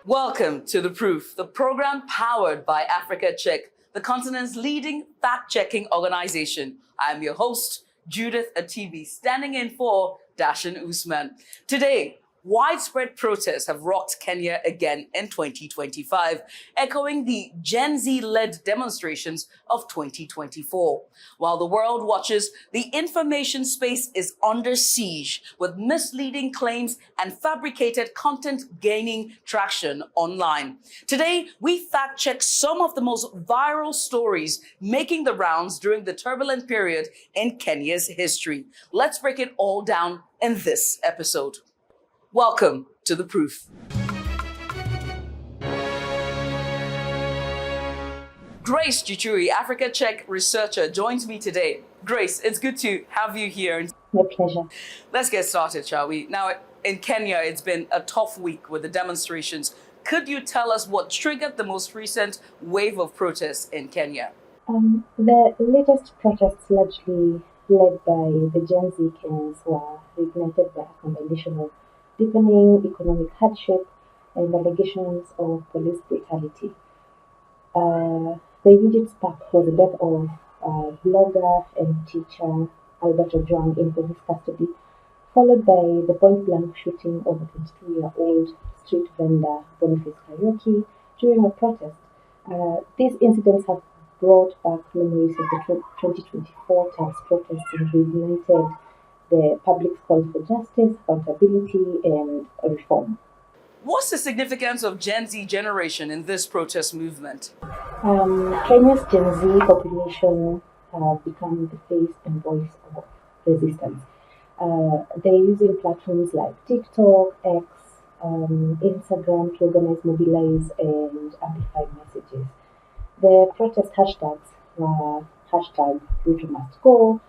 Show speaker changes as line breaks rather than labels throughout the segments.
Welcome to The Proof, the program powered by Africa Check, the continent's leading fact-checking organization. I'm your host, Judith Atibi, standing in for Dashan Usman. Today, widespread protests have rocked Kenya again in 2025, echoing the Gen Z-led demonstrations of 2024. While the world watches, the information space is under siege, with misleading claims and fabricated content gaining traction online. Today, we fact-check some of the most viral stories making the rounds during the turbulent period in Kenya's history. Let's break it all down in this episode. Welcome to The Proof. Grace Gichuhi, Africa Check researcher, joins me today. Grace, it's good to have you here.
My pleasure.
Let's get started, shall we? Now, in Kenya, it's been a tough week with the demonstrations. Could you tell us what triggered the most recent wave of protests in Kenya?
The latest protests, largely led by the Gen Z Kenyans, were reignited by a combination of deepening economic hardship and allegations of police brutality. The immediate spark was the death of blogger and teacher Albert Ojwang in police custody, followed by the point-blank shooting of a 22-year-old street vendor Boniface Karaoke during a protest. These incidents have brought back memories of the 2024 tax protests and reignited the public's call for justice, accountability, and reform.
What's the significance of Gen Z generation in this protest movement?
Kenya's Gen Z population have become the face and voice of resistance. They're using platforms like TikTok, X, Instagram to organize, mobilize, and amplify messages. The protest hashtags were hashtag Ruto must go,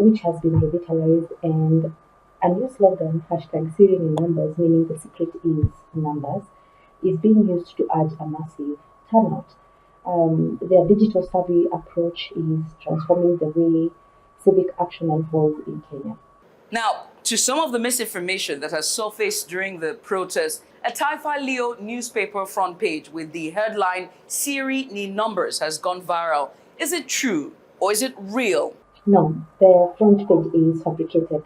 which has been revitalized, and a new slogan, hashtag Syrian in numbers, meaning the secret is numbers, is being used to urge a massive turnout. Their digital savvy approach is transforming the way civic action unfolds in Kenya.
Now, to some of the misinformation that has surfaced during the protests, a Taifa Leo newspaper front page with the headline Syrian in numbers has gone viral. Is it true or is it real?
No, the front page is fabricated.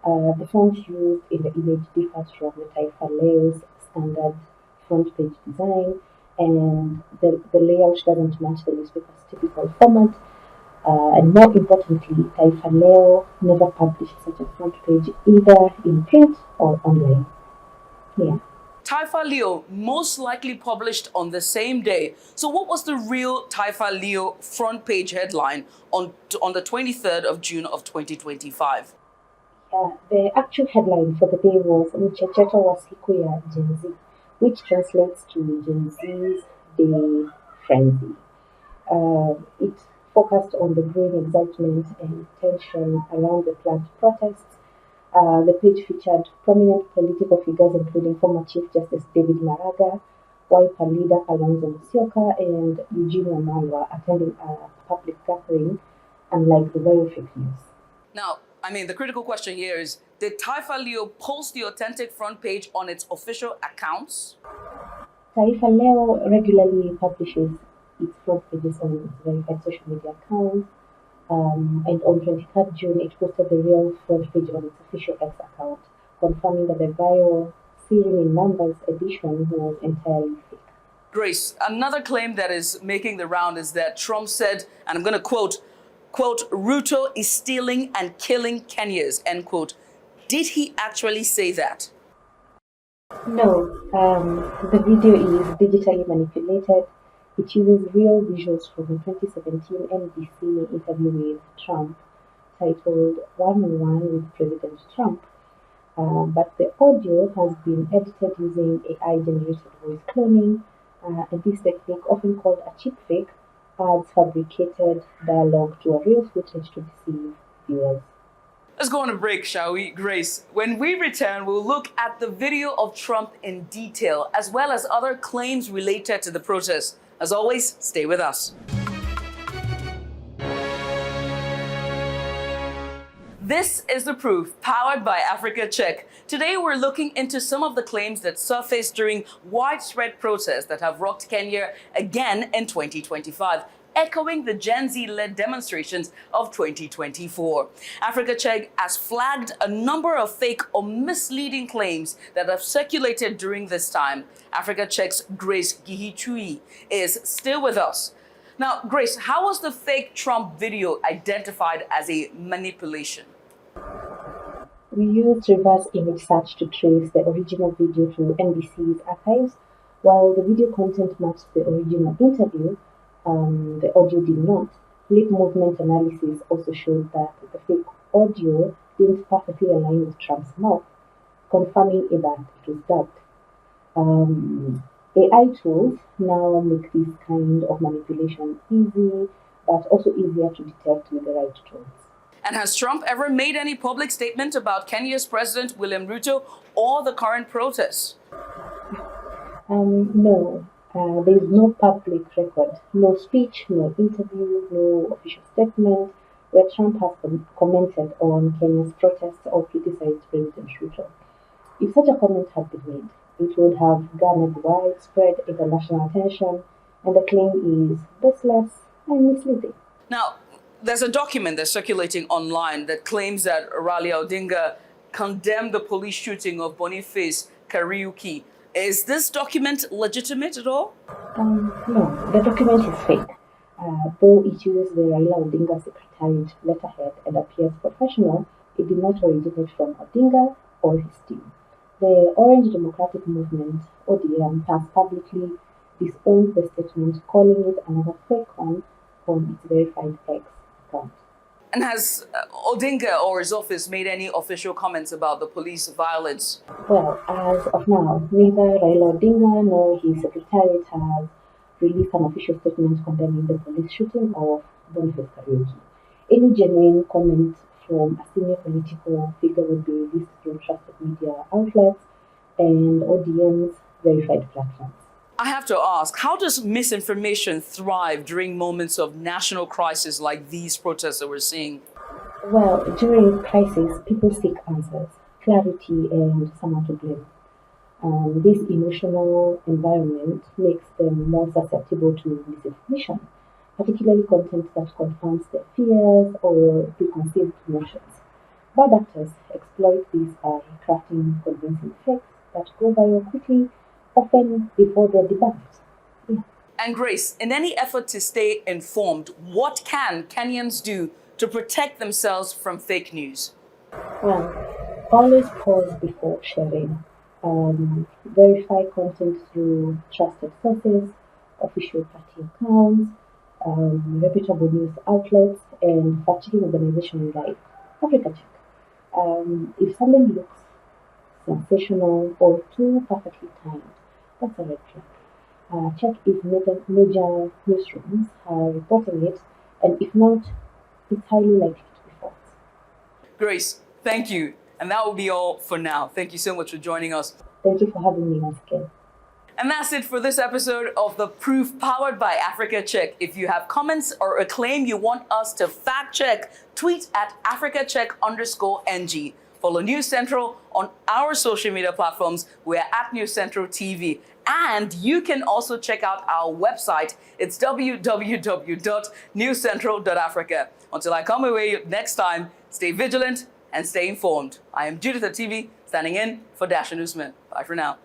The font used in the image differs from the Taifa Leo's standard front page design, and the layout doesn't match the newspaper's typical format. And more importantly, Taifa Leo never published such a front page either in print or online. Yeah.
Taifa Leo most likely published on the same day. So what was the real Taifa Leo front page headline on the 23rd of June of 2025?
The actual headline for the day was Mchecheta wa siku ya Gen Z, which translates to Gen Z's Day Frenzy. It focused on the growing excitement and tension around the planned protests. The page featured prominent political figures including former Chief Justice David Maraga, Wiper leader Kalonzo Musyoka, and Eugene Wamalwa attending a public gathering, unlike the viral fake news.
Now, the critical question here is, did Taifa Leo post the authentic front page on its official accounts?
Taifa Leo regularly publishes its front pages on its verified social media accounts. And on 23rd June, it posted the real front page on its official X account, confirming that the viral Syrian in numbers edition was entirely fake.
Grace, another claim that is making the round is that Trump said, and I'm going to quote, Ruto is stealing and killing Kenyans, end quote. Did he actually say that?
No, the video is digitally manipulated. It uses real visuals from a 2017 NBC interview with Trump titled One-on-One with President Trump. But the audio has been edited using AI-generated voice cloning, and this technique, often called a cheap fake, adds fabricated dialogue to a real footage to deceive viewers.
Let's go on a break, shall we, Grace? When we return, we'll look at the video of Trump in detail, as well as other claims related to the protest. As always, stay with us. This is The Proof, powered by Africa Check. Today, we're looking into some of the claims that surfaced during widespread protests that have rocked Kenya again in 2025, echoing the Gen Z-led demonstrations of 2024. Africa Check has flagged a number of fake or misleading claims that have circulated during this time. Africa Check's Grace Gichuhi is still with us. Now, Grace, how was the fake Trump video identified as a manipulation?
We used reverse image search to trace the original video to NBC's archives. While the video content matched the original interview, the audio did not. Lip movement analysis also showed that the fake audio didn't perfectly align with Trump's mouth, confirming that it was dubbed. AI tools now make this kind of manipulation easy, but also easier to detect with the right tools.
And has Trump ever made any public statement about Kenya's President William Ruto or the current protests?
No, there is no public record, no speech, no interview, no official statement where Trump has commented on Kenya's protests or criticized President Ruto. If such a comment had been made, it would have garnered widespread international attention, and the claim is baseless and misleading.
Now, there's a document that's circulating online that claims that Raila Odinga condemned the police shooting of Boniface Kariuki. Is this document legitimate at all?
No, the document is fake. Though it uses the Raila Odinga Secretariat letterhead and appears professional, it did not originate from Odinga or his team. The Orange Democratic Movement, ODM, has publicly disowned the statement, calling it another fake one on its verified X account.
And has Odinga or his office made any official comments about the police violence?
Well, as of now, neither Raila Odinga nor his secretariat has released an official statement condemning the police shooting of Boniface Kariuki. Any genuine comment from a senior political figure would be released through trusted media outlets and ODM's verified platforms.
I have to ask, how does misinformation thrive during moments of national crisis like these protests that we're seeing?
Well, during crisis, people seek answers, clarity, and someone to blame. This emotional environment makes them more susceptible to misinformation, particularly content that confirms their fears or preconceived notions. Bad actors exploit this by crafting convincing fakes that go viral quickly, often before they're debunked. Yeah.
And Grace, in any effort to stay informed, what can Kenyans do to protect themselves from fake news?
Well, always pause before sharing. Verify content through trusted sources, official party accounts, reputable news outlets, and fact-checking organizations like Africa Check. If something looks sensational or too perfectly timed, that's a red flag. Check if major newsrooms are reporting it, and if not, it's highly likely to be false.
Grace, thank you. And that will be all for now. Thank you so much for joining us.
Thank you for having me once again.
And that's it for this episode of The Proof, powered by Africa Check. If you have comments or a claim you want us to fact check, tweet at AfricaCheck_NG. Follow News Central on our social media platforms. We're at News Central TV. And you can also check out our website. It's www.newscentral.africa. Until I come away next time, stay vigilant and stay informed. I am Judith Atibi, standing in for Dashan Usman. Bye for now.